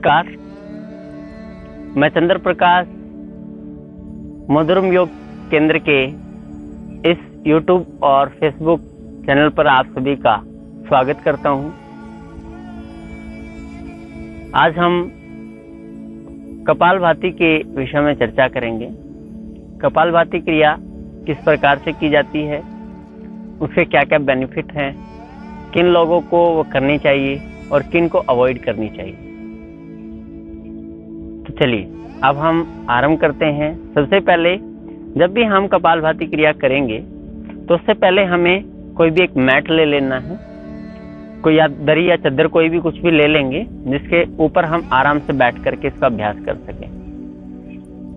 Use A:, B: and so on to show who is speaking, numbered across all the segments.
A: नमस्कार, मैं चंद्र प्रकाश मधुरम योग केंद्र के इस YouTube और Facebook चैनल पर आप सभी का स्वागत करता हूं। आज हम कपालभाति के विषय में चर्चा करेंगे। कपालभाति क्रिया किस प्रकार से की जाती है, उसके क्या क्या बेनिफिट हैं, किन लोगों को वो करनी चाहिए और किन को अवॉइड करनी चाहिए। तो चलिए अब हम आरंभ करते हैं। सबसे पहले जब भी हम कपालभाति क्रिया करेंगे तो उससे पहले हमें कोई भी एक मैट ले लेना है, कोई या दरी या चादर कोई भी कुछ भी ले लेंगे जिसके ऊपर हम आराम से बैठ करके इसका अभ्यास कर सकें।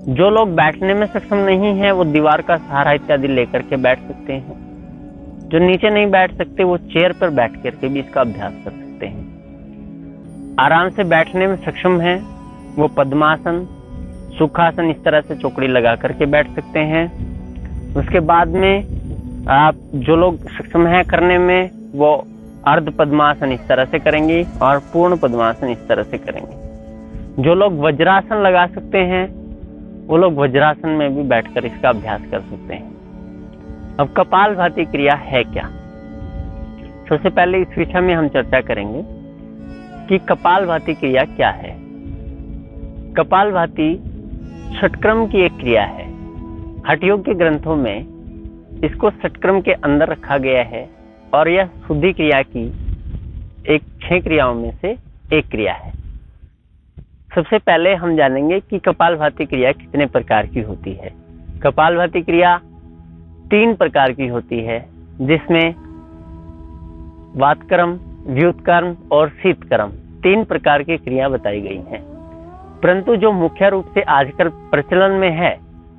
A: जो लोग बैठने में सक्षम नहीं हैं वो दीवार का सहारा इत्यादि लेकर के बैठ सकते हैं। जो नीचे नहीं बैठ सकते वो चेयर पर बैठ करके भी इसका अभ्यास कर सकते हैं। आराम से बैठने में सक्षम हैं वो पद्मासन, सुखासन इस तरह से चौकड़ी लगा करके बैठ सकते हैं। उसके बाद में आप जो लोग सक्षम हैं करने में वो अर्ध पद्मासन इस तरह से करेंगे और पूर्ण पद्मासन इस तरह से करेंगे। जो लोग वज्रासन लगा सकते हैं वो लोग वज्रासन में भी बैठकर इसका अभ्यास कर सकते हैं। अब कपालभाति क्रिया है क्या? सबसे पहले इस विषय में हम चर्चा करेंगे कि कपालभाति क्रिया क्या है। कपालभाति षटक्रम की एक क्रिया है। हठयोग के ग्रंथों में इसको षटक्रम के अंदर रखा गया है और यह शुद्धि क्रिया की एक 6 क्रियाओं में से एक क्रिया है। सबसे पहले हम जानेंगे कि कपालभाति क्रिया कितने प्रकार की होती है। कपालभाति क्रिया 3 प्रकार की होती है, जिसमें वातक्रम, व्युत्क्रम और शीतक्रम 3 प्रकार की क्रिया बताई गई हैं। परंतु जो मुख्य रूप से आजकल प्रचलन में है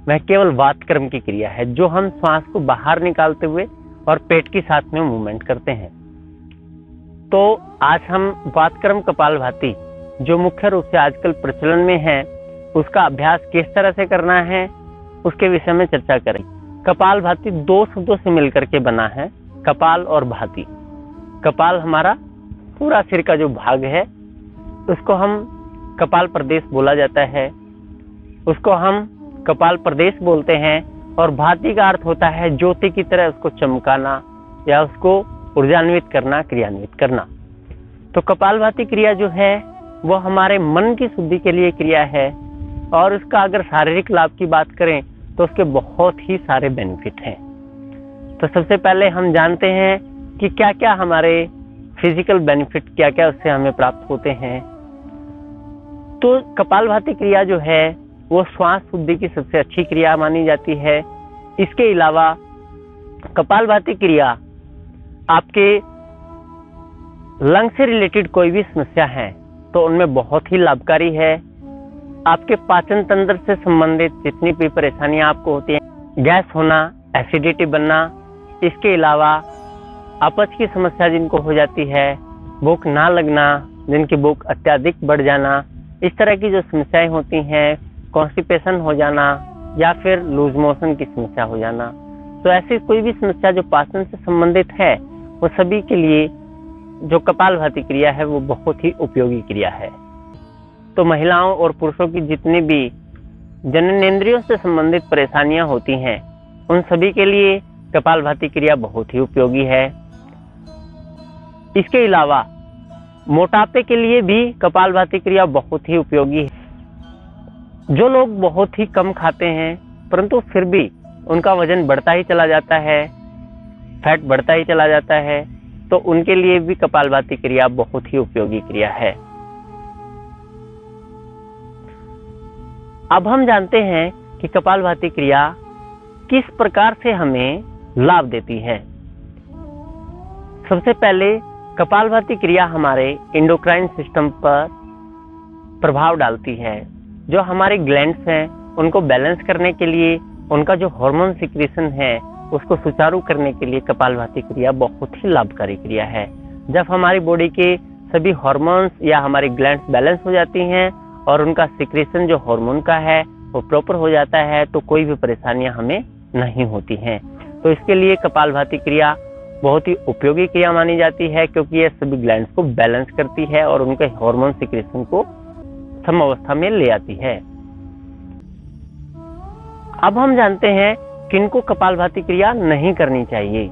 A: वह केवल वातक्रम की क्रिया है, जो हम श्वास को बाहर निकालते हुए और पेट के साथ में मूवमेंट करते हैं। तो आज हम वातक्रम कपालभाति जो मुख्य रूप से आजकल प्रचलन में है उसका अभ्यास किस तरह से करना है उसके विषय में चर्चा करें। कपालभाति 2 शब्दों से मिलकर के बना है, कपाल और भाति। कपाल हमारा पूरा सिर का जो भाग है उसको हम कपाल प्रदेश बोला जाता है, उसको हम कपाल प्रदेश बोलते हैं। और भाति का अर्थ होता है ज्योति की तरह उसको चमकाना या उसको ऊर्जान्वित करना, क्रियान्वित करना। तो कपालभाति क्रिया जो है वो हमारे मन की शुद्धि के लिए क्रिया है और उसका अगर शारीरिक लाभ की बात करें तो उसके बहुत ही सारे बेनिफिट हैं। तो सबसे पहले हम जानते हैं कि क्या क्या हमारे फिजिकल बेनिफिट क्या क्या उससे हमें प्राप्त होते हैं। तो कपालभाति क्रिया जो है वो श्वास शुद्धि की सबसे अच्छी क्रिया मानी जाती है। इसके अलावा कपालभाति क्रिया आपके लंग से रिलेटेड कोई भी समस्या है तो उनमें बहुत ही लाभकारी है। आपके पाचन तंत्र से संबंधित जितनी भी परेशानियां आपको होती हैं, गैस होना, एसिडिटी बनना, इसके अलावा अपच की समस्या जिनको हो जाती है, भूख ना लगना, जिनकी भूख अत्यधिक बढ़ जाना, इस तरह की जो समस्याएं होती हैं, कॉन्स्टिपेशन हो जाना या फिर लूज मोशन की समस्या हो जाना, तो ऐसी कोई भी समस्या जो पाचन से संबंधित है वो सभी के लिए जो कपालभाति क्रिया है वो बहुत ही उपयोगी क्रिया है। तो महिलाओं और पुरुषों की जितनी भी जननेंद्रियों से संबंधित परेशानियां होती हैं उन सभी के लिए कपालभाति क्रिया बहुत ही उपयोगी है। इसके अलावा मोटापे के लिए भी कपालभाति क्रिया बहुत ही उपयोगी है। जो लोग बहुत ही कम खाते हैं परंतु फिर भी उनका वजन बढ़ता ही चला जाता है, फैट बढ़ता ही चला जाता है, तो उनके लिए भी कपालभाति क्रिया बहुत ही उपयोगी क्रिया है। अब हम जानते हैं कि कपालभाति क्रिया किस प्रकार से हमें लाभ देती है। सबसे पहले कपालभाति क्रिया हमारे एंडोक्राइन सिस्टम पर प्रभाव डालती है। जो हमारे ग्लैंड्स हैं उनको बैलेंस करने के लिए, उनका जो हार्मोन सिक्रीशन है उसको सुचारू करने के लिए कपालभाति क्रिया बहुत ही लाभकारी क्रिया है। जब हमारी बॉडी के सभी हार्मोन्स या हमारी ग्लैंड्स बैलेंस हो जाती हैं और उनका सिक्रीशन जो हार्मोन का है वो प्रॉपर हो जाता है तो कोई भी परेशानियां हमें नहीं होती हैं। तो इसके लिए कपालभाति क्रिया बहुत ही उपयोगी क्रिया मानी जाती है, क्योंकि यह सभी ग्लैंड्स को बैलेंस करती है और उनके हार्मोन सिक्रेशन को सम अवस्था में ले आती है। अब हम जानते हैं किनको कपालभाति क्रिया नहीं करनी चाहिए।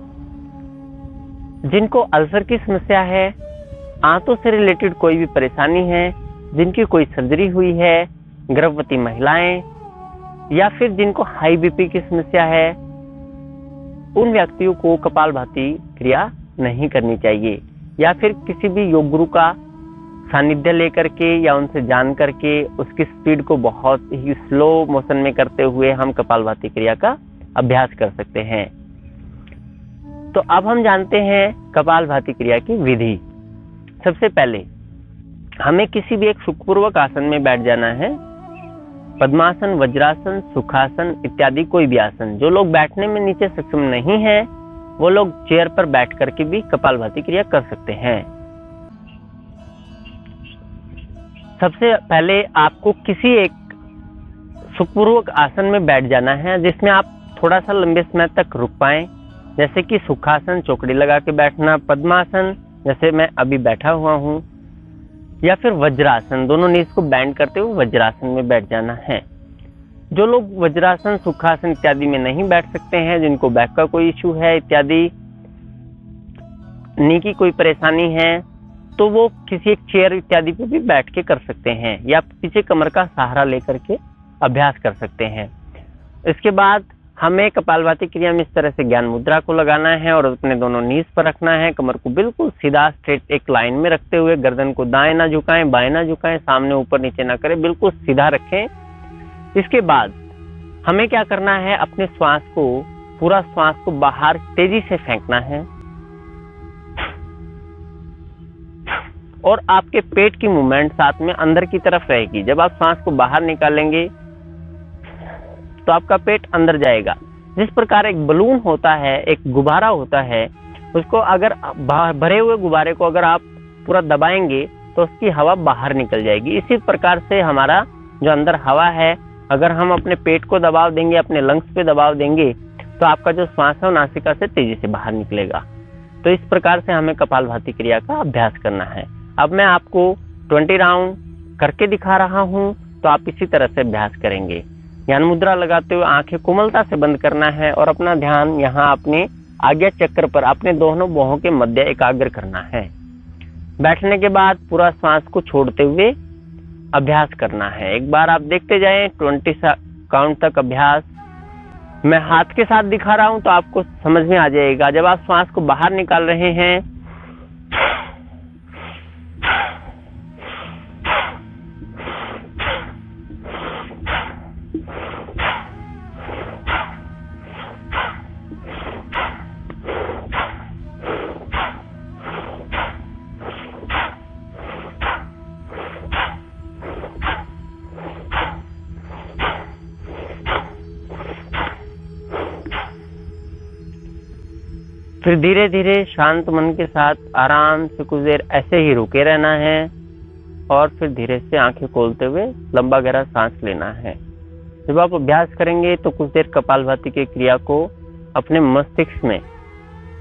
A: जिनको अल्सर की समस्या है, आंतों से रिलेटेड कोई भी परेशानी है, जिनकी कोई सर्जरी हुई है, गर्भवती महिलाएं, या फिर जिनको हाई बीपी की समस्या है, उन व्यक्तियों को कपालभाति क्रिया नहीं करनी चाहिए। या फिर किसी भी योग गुरु का सानिध्य लेकर के या उनसे जान करके उसकी स्पीड को बहुत ही स्लो मोशन में करते हुए हम कपालभाति क्रिया का अभ्यास कर सकते हैं। तो अब हम जानते हैं कपालभाति क्रिया की विधि। सबसे पहले हमें किसी भी एक सुखपूर्वक आसन में बैठ जाना है। पद्मासन, वज्रासन, सुखासन इत्यादि कोई भी आसन। जो लोग बैठने में नीचे सक्षम नहीं है वो लोग चेयर पर बैठ करके भी कपालभाति क्रिया कर सकते हैं। सबसे पहले आपको किसी एक सुखपूर्वक आसन में बैठ जाना है जिसमें आप थोड़ा सा लंबे समय तक रुक पाएं, जैसे कि सुखासन चौकड़ी लगा के बैठना, पद्मासन जैसे मैं अभी बैठा हुआ हूं, या फिर वज्रासन, दोनों नीज को बैंड करते हुए वज्रासन में बैठ जाना है। जो लोग वज्रासन, सुखासन इत्यादि में नहीं बैठ सकते हैं, जिनको बैक का कोई इश्यू है इत्यादि, नी की कोई परेशानी है, तो वो किसी एक चेयर इत्यादि पे भी बैठ के कर सकते हैं, या पीछे कमर का सहारा लेकर के अभ्यास कर सकते हैं। इसके बाद हमें कपालभाति क्रिया में इस तरह से ज्ञान मुद्रा को लगाना है और अपने दोनों नीज पर रखना है। कमर को बिल्कुल सीधा स्ट्रेट एक लाइन में रखते हुए गर्दन को दाएं ना झुकाएं, बाएं ना झुकाएं, सामने ऊपर नीचे ना करें, बिल्कुल सीधा रखें। इसके बाद हमें क्या करना है, अपने श्वास को, पूरा श्वास को बाहर तेजी से फेंकना है और आपके पेट की मूवमेंट साथ में अंदर की तरफ रहेगी। जब आप श्वास को बाहर निकालेंगे तो आपका पेट अंदर जाएगा। जिस प्रकार एक बलून होता है, एक गुब्बारा होता है, उसको अगर भरे हुए गुब्बारे को अगर आप पूरा दबाएंगे तो उसकी हवा बाहर निकल जाएगी। इसी प्रकार से हमारा जो अंदर हवा है, अगर हम अपने पेट को दबाव देंगे, अपने लंग्स पे दबाव देंगे, तो आपका जो श्वास है नासिका से तेजी से बाहर निकलेगा। तो इस प्रकार से हमें कपालभाति क्रिया का अभ्यास करना है। अब मैं आपको 20 राउंड करके दिखा रहा हूं, तो आप इसी तरह से अभ्यास करेंगे। ज्ञान मुद्रा लगाते हुए आंखें कोमलता से बंद करना है और अपना ध्यान यहाँ अपने आज्ञा चक्र पर, अपने दोनों बाहों के मध्य एकाग्र करना है। बैठने के बाद पूरा श्वास को छोड़ते हुए अभ्यास करना है। एक बार आप देखते जाएं 20 काउंट तक अभ्यास। मैं हाथ के साथ दिखा रहा हूं तो आपको समझ में आ जाएगा। जब आप श्वास को बाहर निकाल रहे हैं फिर धीरे धीरे शांत मन के साथ आराम से कुछ देर ऐसे ही रुके रहना है और फिर धीरे से आंखें खोलते हुए लंबा गहरा सांस लेना है। जब आप अभ्यास करेंगे तो कुछ देर कपालभाति की क्रिया को अपने मस्तिष्क में,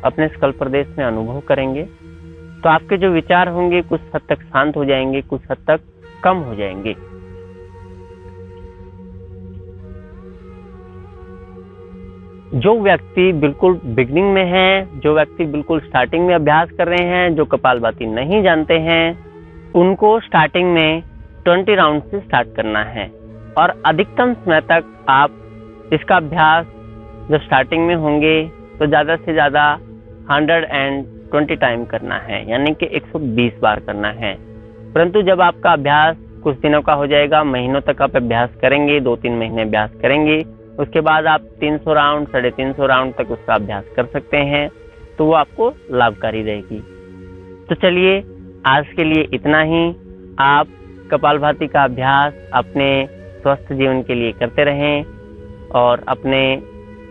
A: अपने स्कल प्रदेश में अनुभव करेंगे, तो आपके जो विचार होंगे कुछ हद तक शांत हो जाएंगे, कुछ हद तक कम हो जाएंगे। जो व्यक्ति बिल्कुल बिगनिंग में है, जो व्यक्ति बिल्कुल स्टार्टिंग में अभ्यास कर रहे हैं, जो कपालभाति नहीं जानते हैं, उनको स्टार्टिंग में 20 राउंड से स्टार्ट करना है और अधिकतम समय तक आप इसका अभ्यास जब स्टार्टिंग में होंगे तो ज़्यादा से ज़्यादा 120 टाइम करना है, यानी कि 120 बार करना है। परंतु जब आपका अभ्यास कुछ दिनों का हो जाएगा, महीनों तक आप अभ्यास करेंगे, 2-3 महीने अभ्यास करेंगे, उसके बाद आप 300 राउंड, 350 राउंड तक उसका अभ्यास कर सकते हैं, तो वो आपको लाभकारी रहेगी। तो चलिए आज के लिए इतना ही। आप कपालभाति का अभ्यास अपने स्वस्थ जीवन के लिए करते रहें और अपने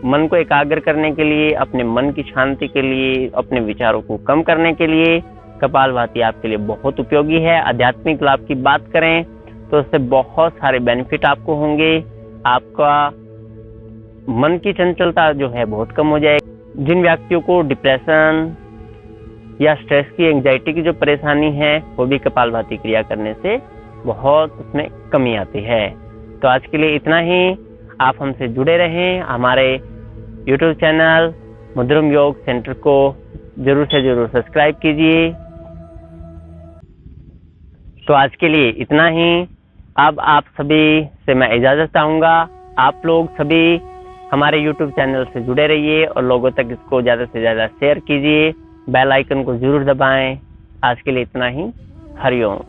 A: मन को एकाग्र करने के लिए, अपने मन की शांति के लिए, अपने विचारों को कम करने के लिए कपालभाति आपके लिए बहुत उपयोगी है। आध्यात्मिक लाभ की बात करें तो उससे बहुत सारे बेनिफिट आपको होंगे। आपका मन की चंचलता जो है बहुत कम हो जाएगी। जिन व्यक्तियों को डिप्रेशन या स्ट्रेस की, एंजाइटी की जो परेशानी है, वो भी कपालभाति क्रिया करने से बहुत उसमें कमी आती है। तो आज के लिए इतना ही। आप हमसे जुड़े रहें। हमारे YouTube चैनल मुद्रम योग सेंटर को जरूर से जरूर सब्सक्राइब कीजिए। तो आज के लिए इतना ही। अब आप सभी से मैं इजाजत चाहूंगा। आप लोग सभी हमारे YouTube चैनल से जुड़े रहिए और लोगों तक इसको ज़्यादा से ज़्यादा शेयर कीजिए। बेल आइकन को जरूर दबाएं। आज के लिए इतना ही। हरिओम।